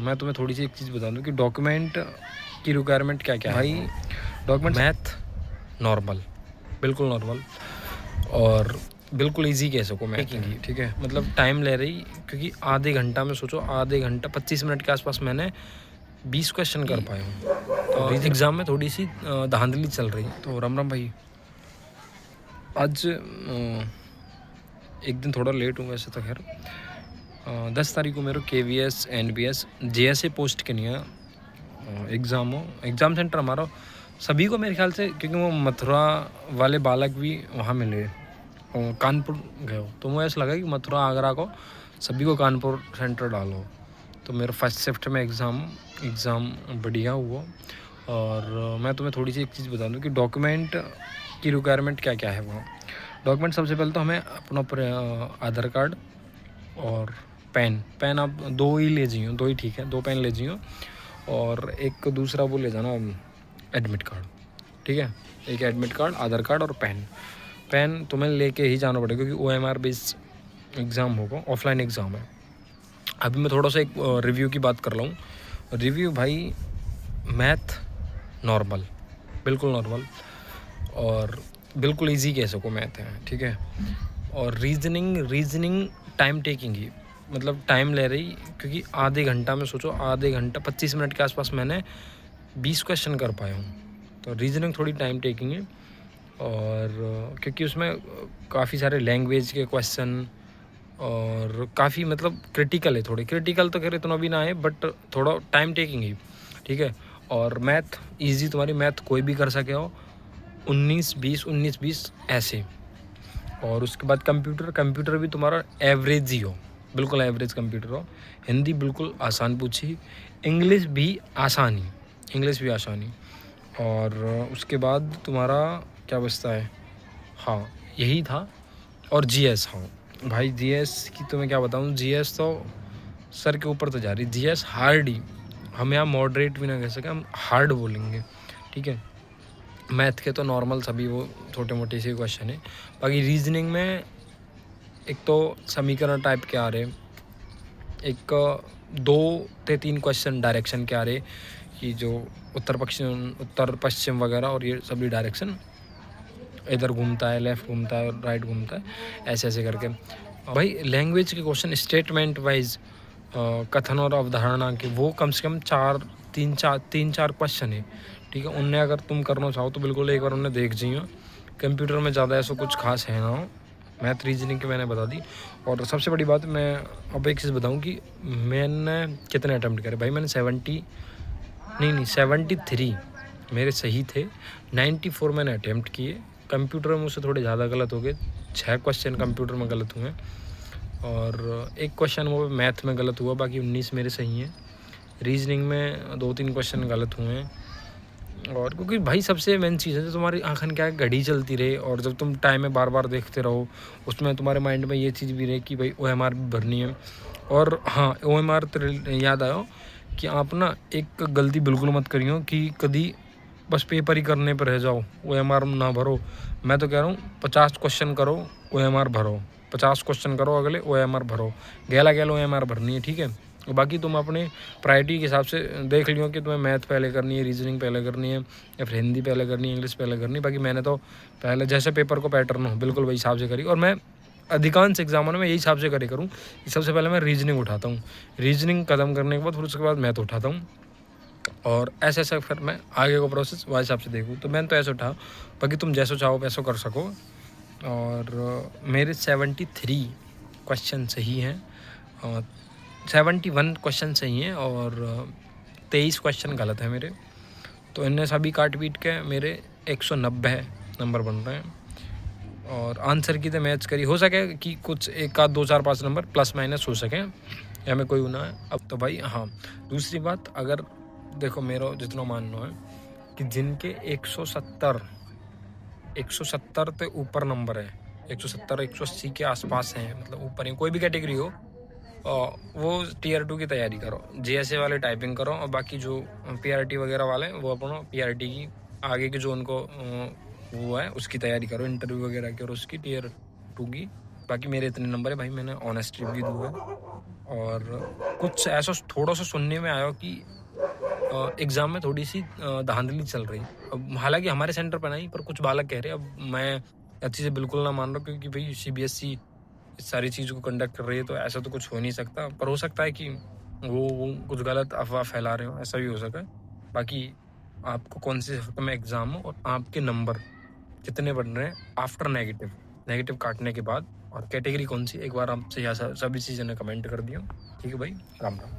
मैं तुम्हें थोड़ी सी एक चीज़ बता दूं कि डॉक्यूमेंट की रिक्वायरमेंट क्या क्या है भाई। डॉक्यूमेंट मैथ नॉर्मल, बिल्कुल नॉर्मल और बिल्कुल इजी कह सको मैथ की, ठीक है। मतलब टाइम ले रही क्योंकि आधे घंटा में सोचो, आधे घंटा 25 मिनट के आसपास मैंने 20 क्वेश्चन कर पाया हूँ। तो एग्ज़ाम में थोड़ी सी धांधली चल रही है। तो राम राम भाई, आज एक दिन थोड़ा लेट हूँ वैसे तो खैर। 10 तारीख को मेरे KVS NBS JSA पोस्ट के लिए एग्ज़ाम हो। एग्ज़ाम सेंटर हमारा सभी को मेरे ख्याल से, क्योंकि वो मथुरा वाले बालक भी वहाँ मिले और कानपुर गए हो, तो मुझे ऐसा लगा कि मथुरा आगरा को सभी को कानपुर सेंटर डालो। तो मेरा फर्स्ट शिफ्ट में एग्ज़ाम बढ़िया हुआ। और मैं तुम्हें थोड़ी सी एक चीज़ बता दूँ कि डॉक्यूमेंट की रिक्वायरमेंट क्या क्या है वहाँ। डॉक्यूमेंट सबसे पहले तो हमें अपना आधार कार्ड और पेन आप 2 ही ले जाइयो, 2 ही ठीक है, 2 पेन ले जाइयो। और एक दूसरा वो ले जाना एडमिट कार्ड, ठीक है। एक एडमिट कार्ड, आधार कार्ड और पेन तुम्हें लेके ही जाना पड़ेगा क्योंकि OMR बेस्ड एग्ज़ाम होगा, ऑफलाइन एग्ज़ाम है। अभी मैं थोड़ा सा एक रिव्यू की बात कर रहा हूँ। रिव्यू भाई, मैथ नॉर्मल, बिल्कुल नॉर्मल और बिल्कुल इजी कह सको मैथ है, ठीक है। और रीजनिंग टाइम टेकिंग ही, मतलब टाइम ले रही क्योंकि आधे घंटा में सोचो, आधे घंटा 25 मिनट के आसपास मैंने 20 क्वेश्चन कर पाया हूँ। तो रीजनिंग थोड़ी टाइम टेकिंग है और क्योंकि उसमें काफ़ी सारे लैंग्वेज के क्वेश्चन और काफ़ी मतलब क्रिटिकल है, थोड़े क्रिटिकल तो खैर इतना भी ना है बट थोड़ा टाइम टेकिंग ही, ठीक है। और मैथ इजी, तुम्हारी मैथ कोई भी कर सके हो, 19-20 ऐसे। और उसके बाद कंप्यूटर भी तुम्हारा एवरेज ही हो, बिल्कुल एवरेज कंप्यूटर हो। हिंदी बिल्कुल आसान पूछी, इंग्लिश भी आसानी। और उसके बाद तुम्हारा क्या बचता है, हाँ यही था। और GS, हाँ भाई GS की तो मैं क्या बताऊँ, GS तो सर के ऊपर तो जा रही। GS हार्ड ही, हम यहाँ मॉडरेट भी ना कह सके, हम हार्ड बोलेंगे, ठीक है। मैथ के तो नॉर्मल सभी वो छोटे मोटे से क्वेश्चन है। बाकी रीजनिंग में एक तो समीकरण टाइप के आ रहे, एक 2 से 3 क्वेश्चन डायरेक्शन के आ रहे कि जो उत्तर पश्चिम वगैरह, और ये सभी डायरेक्शन इधर घूमता है, लेफ़्ट घूमता है, राइट घूमता है, ऐसे करके। भाई लैंग्वेज के क्वेश्चन स्टेटमेंट वाइज कथन और अवधारणा के, वो कम से कम 3-4 क्वेश्चन है, ठीक है। उनने अगर तुम करना चाहो तो बिल्कुल एक बार उन्हें देख जाइए। कंप्यूटर में ज़्यादा ऐसा कुछ खास है ना हो। मैथ रीजनिंग की मैंने बता दी। और सबसे बड़ी बात, मैं अब एक चीज़ बताऊँ कि मैंने कितने अटैम्प्ट करे भाई। मैंने 73 मेरे सही थे, 94 मैंने अटैम्प्ट किए। कंप्यूटर में मुझसे थोड़े ज़्यादा गलत हो गए, 6 क्वेश्चन कंप्यूटर में गलत हुए और एक क्वेश्चन वो मैथ में गलत हुआ, बाकी 19 मेरे सही हैं। रीजनिंग में 2-3 क्वेश्चन गलत हुए हैं। और क्योंकि भाई सबसे मेन चीज़ है, तुम्हारी आँखन क्या है, घड़ी चलती रहे और जब तुम टाइम में बार बार देखते रहो, उसमें तुम्हारे माइंड में ये चीज़ भी रहे कि भाई OMR भी भरनी है। और हाँ, OMR तो याद आयो कि आप ना एक गलती बिल्कुल मत करियो कि कभी बस पेपर ही करने पर रह जाओ, OMR ना भरो। मैं तो कह रहा हूँ 50 क्वेश्चन करो, OMR भरो, 50 क्वेश्चन करो, अगले OMR भरो, गैला OMR भरनी है, ठीक है। और बाकी तुम अपने प्रायोरिटी के हिसाब से देख लियो कि तुम्हें मैथ पहले करनी है, रीजनिंग पहले करनी है, या फिर हिंदी पहले करनी है, इंग्लिश पहले करनी है। बाकी मैंने तो पहले जैसे पेपर को पैटर्न हो बिल्कुल वही हिसाब से करी। और मैं अधिकांश एग्जामों में यही हिसाब से करे करूँ कि सबसे पहले मैं रीजनिंग उठाता हूँ, रीजनिंग ख़त्म करने के बाद फिर उसके बाद मैथ उठाता हूँ, और ऐसे फिर मैं आगे को प्रोसेस वही हिसाब से देखूँ। तो मैंने तो ऐसे उठा, बाकी तुम जैसे चाहो वैसे कर सको। और मेरे 73 क्वेश्चन सही हैं, 71 क्वेश्चन सही हैं और 23 क्वेश्चन गलत हैं मेरे। तो इनने सभी काट पीट के मेरे 190 नंबर बन रहे हैं। और आंसर की तो मैच करी, हो सके कि कुछ 1 आध 2 4 5 नंबर प्लस माइनस हो सकें, या में कोई होना है। अब तो भाई हाँ, दूसरी बात, अगर देखो मेरा जितना मानना है कि जिनके 170 से ऊपर नंबर है, 170-180 के आसपास हैं, मतलब ऊपर ही, कोई भी कैटेगरी हो, वो Tier 2 की तैयारी करो, JSA वाले टाइपिंग करो, और बाकी जो PRT वगैरह वाले हैं वो अपना PRT की आगे के जो उनको वो है उसकी तैयारी करो, इंटरव्यू वगैरह की, और उसकी Tier 2 की बाकी मेरे इतने नंबर है भाई, मैंने ऑनेस्ट रिव्यू दूँ है। और कुछ ऐसा थोड़ा सा सुनने में आया कि एग्ज़ाम में थोड़ी सी धांधली चल रही। अब हालांकि हमारे सेंटर पर नहीं, पर कुछ बालक कह रहे हैं। अब मैं अच्छी से बिल्कुल ना मान रहा हूँ, क्योंकि भाई सीबीएसई इस सारी चीज़ को कंडक्ट कर रही है, तो ऐसा तो कुछ हो नहीं सकता। पर हो सकता है कि वो कुछ गलत अफवाह फैला रहे हो, ऐसा भी हो सकता है। बाकी आपको कौन से शिफ्ट में एग्ज़ाम हो और आपके नंबर कितने बन रहे हैं आफ्टर नेगेटिव, नेगेटिव काटने के बाद, और कैटेगरी कौन सी, एक बार आपसे यहाँ सभी चीज़ें ने कमेंट कर दिया। ठीक है भाई, राम राम।